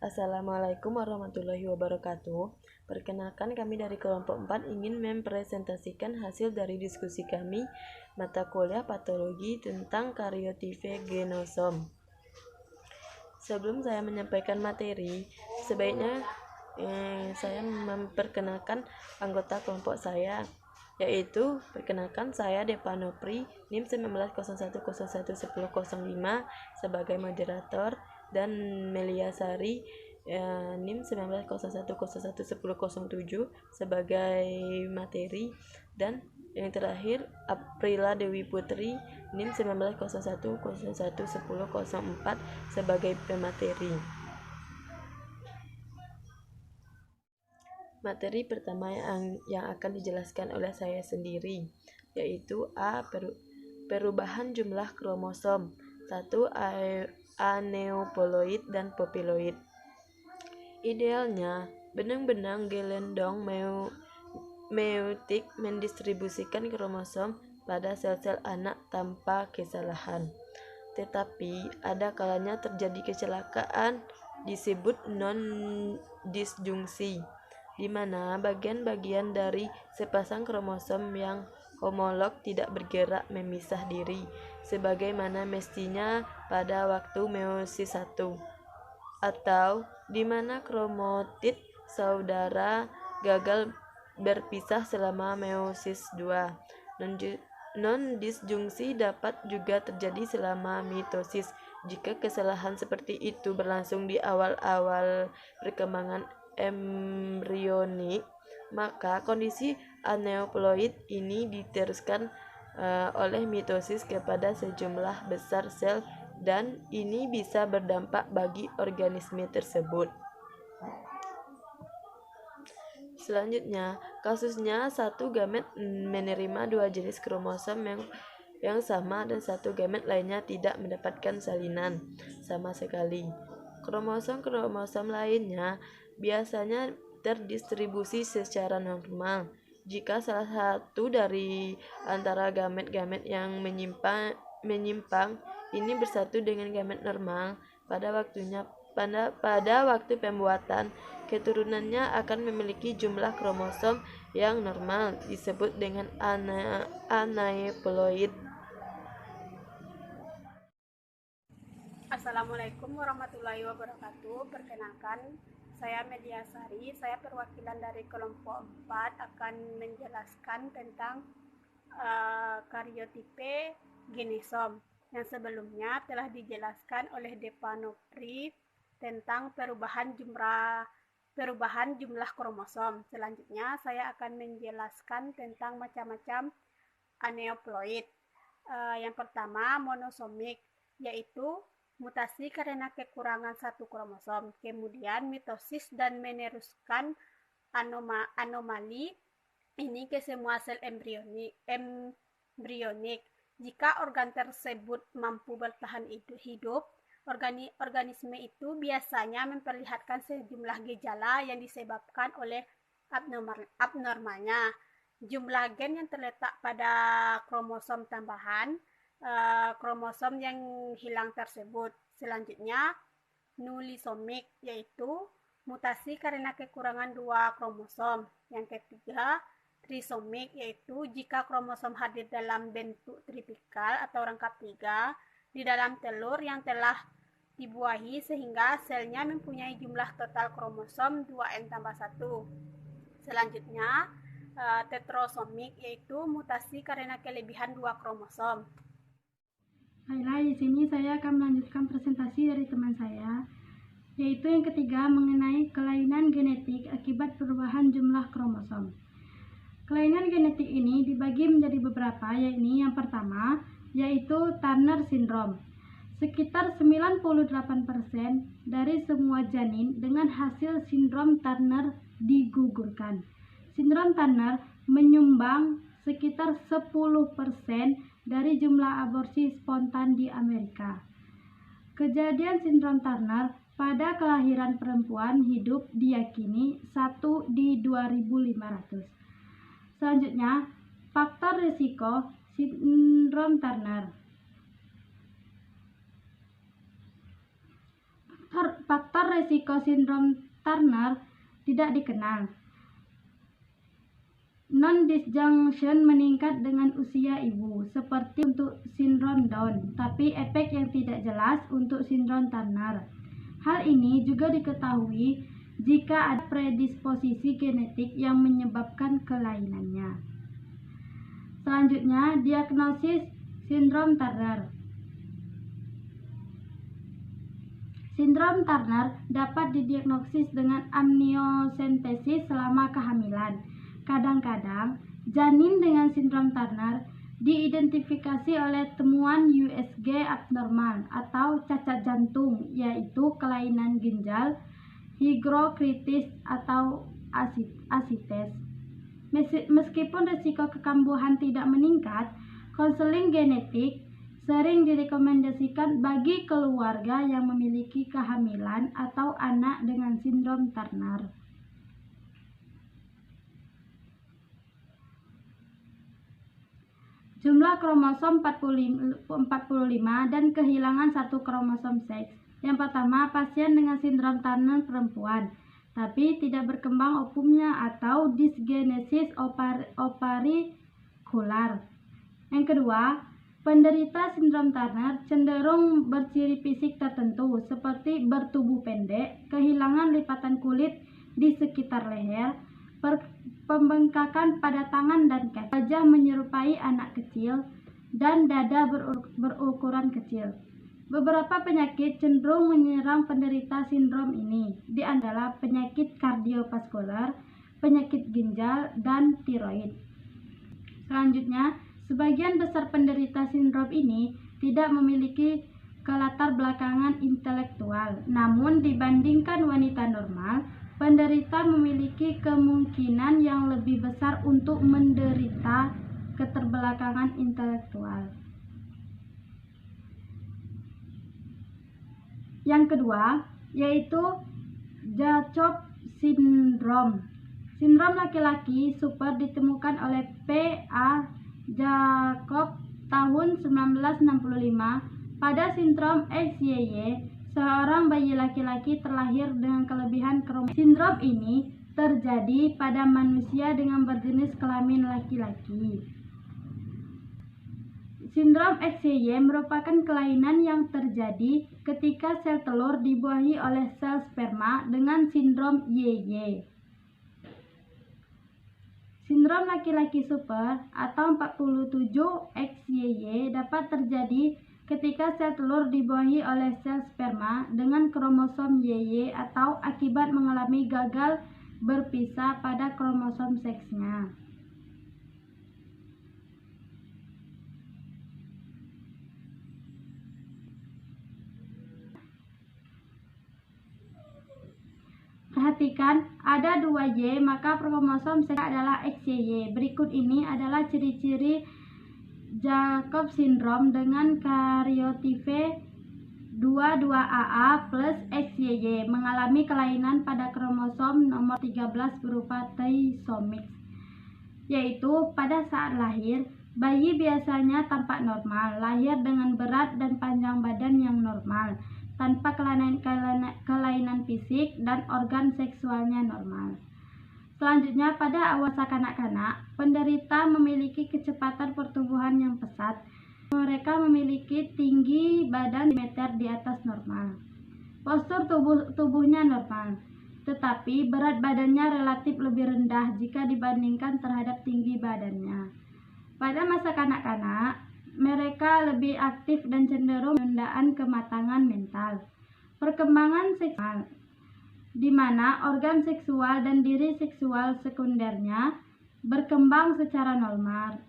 Assalamualaikum warahmatullahi wabarakatuh. Perkenalkan, kami dari kelompok 4 ingin mempresentasikan hasil dari diskusi kami mata kuliah patologi tentang karyotipe genosom. Sebelum saya menyampaikan materi, sebaiknya saya memperkenalkan anggota kelompok saya, yaitu perkenalkan saya Depa Nopri, NIM 1901011005 sebagai moderator, dan Melia Sari NIM 1901011007 sebagai materi, dan yang terakhir Aprila Dewi Putri NIM 1901011004 sebagai pemateri. Materi pertama yang akan dijelaskan oleh saya sendiri, yaitu perubahan jumlah kromosom 1 aneuploid dan popiloid. Idealnya, benang-benang gelendong meiotik mendistribusikan kromosom pada sel-sel anak tanpa kesalahan. Tetapi ada kalanya terjadi kecelakaan disebut non-disjungsi, di mana bagian-bagian dari sepasang kromosom yang homolog tidak bergerak memisah diri sebagaimana mestinya pada waktu meiosis 1, atau di mana kromatid saudara gagal berpisah selama meiosis 2. Non-disjungsi dapat juga terjadi selama mitosis. Jika kesalahan seperti itu berlangsung di awal-awal perkembangan embrionik, maka kondisi aneuploid ini diteruskan oleh mitosis kepada sejumlah besar sel, dan ini bisa berdampak bagi organisme tersebut. Selanjutnya, kasusnya satu gamet menerima dua jenis kromosom yang sama dan satu gamet lainnya tidak mendapatkan salinan sama sekali. Kromosom-kromosom lainnya biasanya terdistribusi secara normal. Jika salah satu dari antara gamet-gamet yang menyimpang ini bersatu dengan gamet normal pada waktu pembuatan, keturunannya akan memiliki jumlah kromosom yang normal, disebut dengan aneuploid. Assalamualaikum warahmatullahi wabarakatuh. Perkenalkan, saya Melia Sari. Saya perwakilan dari kelompok 4 akan menjelaskan tentang karyotipe genosom yang sebelumnya telah dijelaskan oleh Depa Nopri tentang perubahan jumlah kromosom. Selanjutnya saya akan menjelaskan tentang macam-macam aneuploid. Yang pertama, monosomik, yaitu mutasi karena kekurangan satu kromosom, kemudian mitosis dan meneruskan anomali ini ke semua sel embrionik. Jika organ tersebut mampu bertahan hidup, organisme itu biasanya memperlihatkan sejumlah gejala yang disebabkan oleh abnormalnya jumlah gen yang terletak pada kromosom tambahan kromosom yang hilang tersebut. Selanjutnya, nulisomik, yaitu mutasi karena kekurangan dua kromosom. Yang ketiga, trisomik, yaitu jika kromosom hadir dalam bentuk tripikal atau rangkap 3 di dalam telur yang telah dibuahi sehingga selnya mempunyai jumlah total kromosom 2n+1. Selanjutnya, tetrasomik, yaitu mutasi karena kelebihan dua kromosom. Baiklah, di sini saya akan melanjutkan presentasi dari teman saya, yaitu yang ketiga mengenai kelainan genetik akibat perubahan jumlah kromosom. Kelainan genetik ini dibagi menjadi beberapa, yaitu yang pertama, yaitu Turner Syndrome. Sekitar 98% dari semua janin dengan hasil sindrom Turner digugurkan. Sindrom Turner menyumbang sekitar 10% dari jumlah aborsi spontan di Amerika. Kejadian sindrom Turner pada kelahiran perempuan hidup diyakini 1 di 2.500. Selanjutnya, faktor risiko sindrom Turner. Faktor resiko sindrom Turner tidak dikenal. Non-disjunction meningkat dengan usia ibu, seperti untuk sindrom Down, tapi efek yang tidak jelas untuk sindrom Turner. Hal ini juga diketahui jika ada predisposisi genetik yang menyebabkan kelainannya. Selanjutnya, diagnosis sindrom Turner. Sindrom Turner dapat didiagnosis dengan amniocentesis selama kehamilan. Kadang-kadang, janin dengan sindrom Turner diidentifikasi oleh temuan USG abnormal atau cacat jantung, yaitu kelainan ginjal, hygrokritis atau asites. Meskipun risiko kekambuhan tidak meningkat, konseling genetik sering direkomendasikan bagi keluarga yang memiliki kehamilan atau anak dengan sindrom Turner. Jumlah kromosom 45 dan kehilangan satu kromosom seks. Yang pertama, pasien dengan sindrom Turner perempuan, tapi tidak berkembang ovumnya atau dysgenesis ovarikular. Yang kedua, penderita sindrom Turner cenderung berciri fisik tertentu seperti bertubuh pendek, kehilangan lipatan kulit di sekitar leher, pembengkakan pada tangan dan kaki, wajah menyerupai anak kecil, dan dada berukuran kecil. Beberapa penyakit cenderung menyerang penderita sindrom ini, di antara penyakit kardiovaskular, penyakit ginjal, dan tiroid. Selanjutnya, sebagian besar penderita sindrom ini tidak memiliki kelatar belakangan intelektual, namun dibandingkan wanita normal, penderita memiliki kemungkinan yang lebih besar untuk menderita keterbelakangan intelektual. Yang kedua, yaitu Jacob syndrome. Sindrom laki-laki super ditemukan oleh P.A. Jacob tahun 1965. Pada sindrom XYY, seorang bayi laki-laki terlahir dengan kelebihan kromosom. Sindrom ini terjadi pada manusia dengan berjenis kelamin laki-laki. Sindrom XYY merupakan kelainan yang terjadi ketika sel telur dibuahi oleh sel sperma dengan sindrom YY. Sindrom laki-laki super atau 47XYY dapat terjadi ketika sel telur dibuahi oleh sel sperma dengan kromosom YY atau akibat mengalami gagal berpisah pada kromosom seksnya. Perhatikan, ada 2 Y, maka kromosom seks adalah XYY. Berikut ini adalah ciri-ciri Jacob syndrome dengan karyotipe 22AA plus XYY mengalami kelainan pada kromosom nomor 13 berupa trisomic, yaitu pada saat lahir, bayi biasanya tampak normal, lahir dengan berat dan panjang badan yang normal, tanpa kelainan fisik dan organ seksualnya normal. Selanjutnya, pada awal masa kanak-kanak, penderita memiliki kecepatan pertumbuhan yang pesat. Mereka memiliki tinggi badan meter di atas normal. Postur tubuhnya normal, tetapi berat badannya relatif lebih rendah jika dibandingkan terhadap tinggi badannya. Pada masa kanak-kanak, mereka lebih aktif dan cenderung penundaan kematangan mental. Perkembangan seksual, di mana organ seksual dan diri seksual sekundernya berkembang secara normal.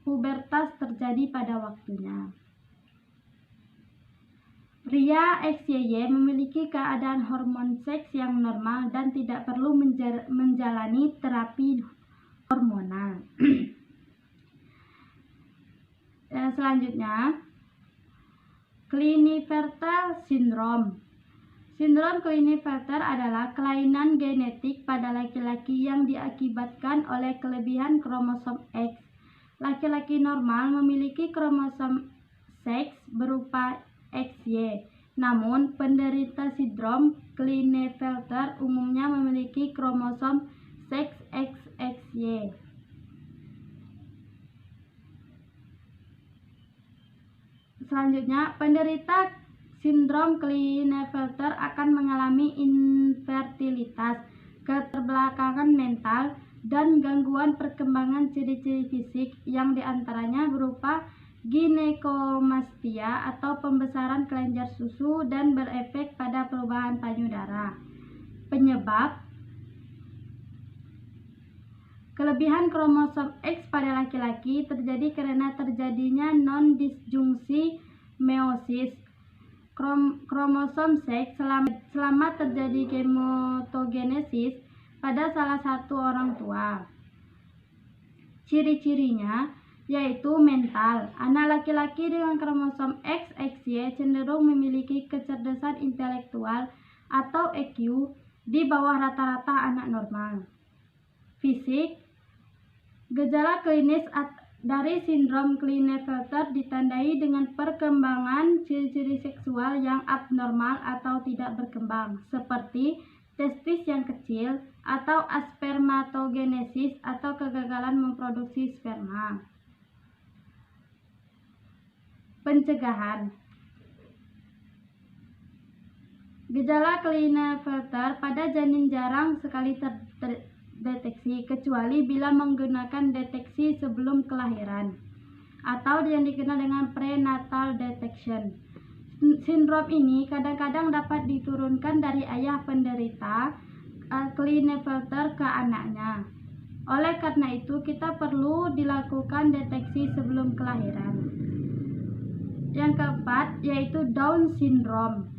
Pubertas terjadi pada waktunya. Pria XYY memiliki keadaan hormon seks yang normal dan tidak perlu menjalani terapi hormonal. Selanjutnya, Klinefelter syndrome. Sindrom Klinefelter adalah kelainan genetik pada laki-laki yang diakibatkan oleh kelebihan kromosom X. Laki-laki normal memiliki kromosom seks berupa XY, Namun, penderita sindrom Klinefelter umumnya memiliki kromosom XXY. Selanjutnya, penderita sindrom Klinefelter akan mengalami infertilitas, keterbelakangan mental, dan gangguan perkembangan ciri-ciri fisik yang diantaranya berupa ginekomastia atau pembesaran kelenjar susu dan berefek pada perubahan payudara. Penyebab kelebihan kromosom X pada laki-laki terjadi karena terjadinya non-disjungsi meiosis kromosom seks selama terjadi gametogenesis pada salah satu orang tua. Ciri-cirinya yaitu mental. Anak laki-laki dengan kromosom XXY cenderung memiliki kecerdasan intelektual atau EQ di bawah rata-rata anak normal. Fisik, gejala klinis dari sindrom Klinefelter ditandai dengan perkembangan ciri-ciri seksual yang abnormal atau tidak berkembang, seperti testis yang kecil atau aspermatogenesis atau kegagalan memproduksi sperma. Pencegahan. Gejala Klinefelter pada janin jarang sekali terdeteksi kecuali bila menggunakan deteksi sebelum kelahiran atau yang dikenal dengan prenatal detection. Sindrom ini kadang-kadang dapat diturunkan dari ayah penderita Klinefelter ke anaknya. Oleh karena itu, kita perlu dilakukan deteksi sebelum kelahiran. Yang keempat yaitu Down syndrome.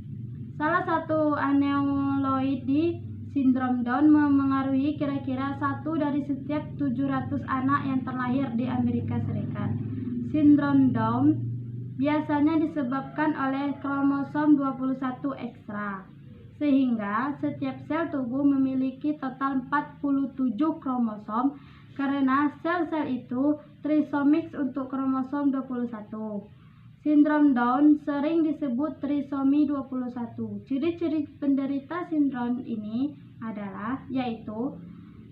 Salah satu aneuploid di sindrom Down memengaruhi kira-kira 1 dari setiap 700 anak yang terlahir di Amerika Serikat. Sindrom Down biasanya disebabkan oleh kromosom 21 ekstra, sehingga setiap sel tubuh memiliki total 47 kromosom karena sel-sel itu trisomik untuk kromosom 21. Sindrom Down sering disebut trisomi 21. Ciri-ciri penderita sindrom ini adalah yaitu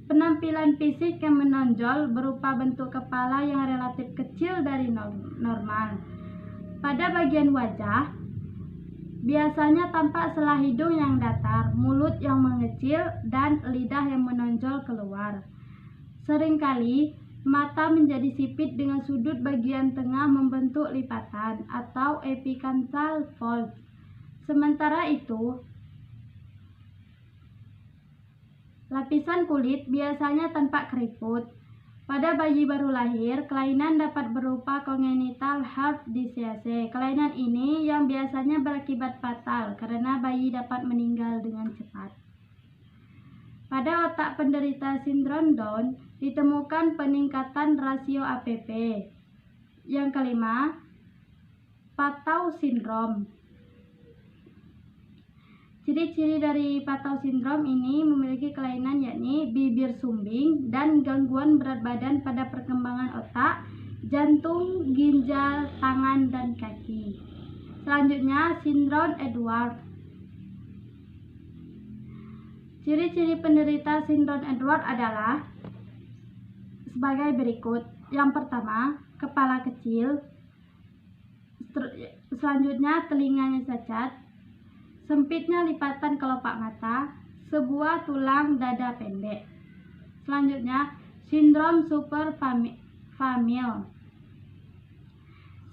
penampilan fisik yang menonjol berupa bentuk kepala yang relatif kecil dari normal. Pada bagian wajah, biasanya tampak sela hidung yang datar, mulut yang mengecil, dan lidah yang menonjol keluar. Seringkali, mata menjadi sipit dengan sudut bagian tengah membentuk lipatan atau epicanthal fold. Sementara itu, lapisan kulit biasanya tampak keriput. Pada bayi baru lahir, kelainan dapat berupa congenital heart disease. Kelainan ini yang biasanya berakibat fatal karena bayi dapat meninggal dengan cepat. Pada otak penderita sindrom Down ditemukan peningkatan rasio APP. Yang kelima, Patau syndrome. Ciri-ciri dari Patau syndrome ini memiliki kelainan yakni bibir sumbing dan gangguan berat badan pada perkembangan otak, jantung, ginjal, tangan, dan kaki. Selanjutnya, sindrom Edwards. Ciri-ciri penderita sindrom Edwards adalah sebagai berikut. Yang pertama, kepala kecil. Selanjutnya, telinganya cacat. Sempitnya lipatan kelopak mata, sebuah tulang dada pendek. Selanjutnya, sindrom superfamil.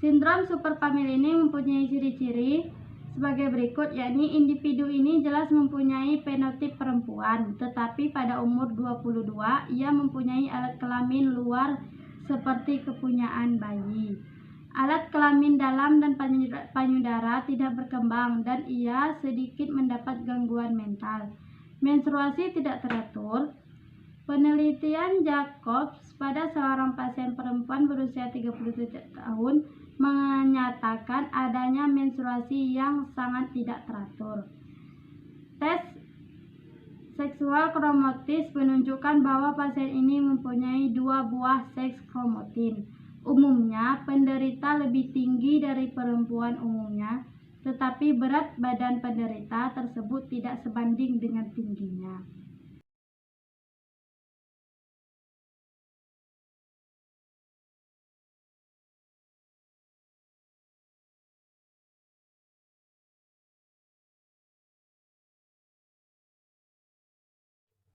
Sindrom superfamil ini mempunyai ciri-ciri sebagai berikut, yakni individu ini jelas mempunyai fenotip perempuan, tetapi pada umur 22 ia mempunyai alat kelamin luar seperti kepunyaan bayi. Alat kelamin dalam dan payudara tidak berkembang dan ia sedikit mendapat gangguan mental. Menstruasi tidak teratur. Penelitian Jacobs pada seorang pasien perempuan berusia 37 tahun menyatakan adanya menstruasi yang sangat tidak teratur. Tes seksual kromatis menunjukkan bahwa pasien ini mempunyai 2 buah seks kromatin. Umumnya, penderita lebih tinggi dari perempuan umumnya tetapi berat badan penderita tersebut tidak sebanding dengan tingginya.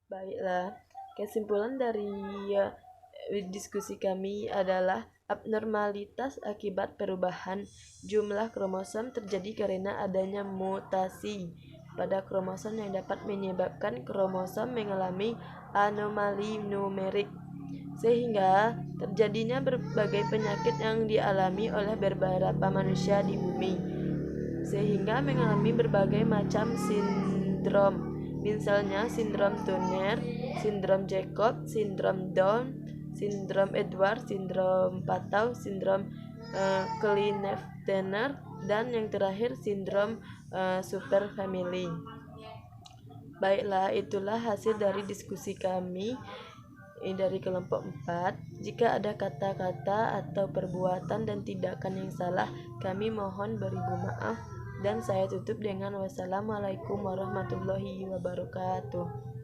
Baiklah, kesimpulan dari diskusi kami adalah abnormalitas akibat perubahan jumlah kromosom terjadi karena adanya mutasi pada kromosom yang dapat menyebabkan kromosom mengalami anomali numerik, sehingga terjadinya berbagai penyakit yang dialami oleh beberapa manusia di bumi, sehingga mengalami berbagai macam sindrom. Misalnya sindrom Turner, sindrom Jacob, sindrom Down, sindrom Edwards, sindrom Patau, sindrom Klinefelter, dan yang terakhir sindrom superfamily. Baiklah, itulah hasil dari diskusi kami dari kelompok 4. Jika ada kata-kata atau perbuatan dan tindakan yang salah, kami mohon beribu maaf. Dan saya tutup dengan wassalamualaikum warahmatullahi wabarakatuh.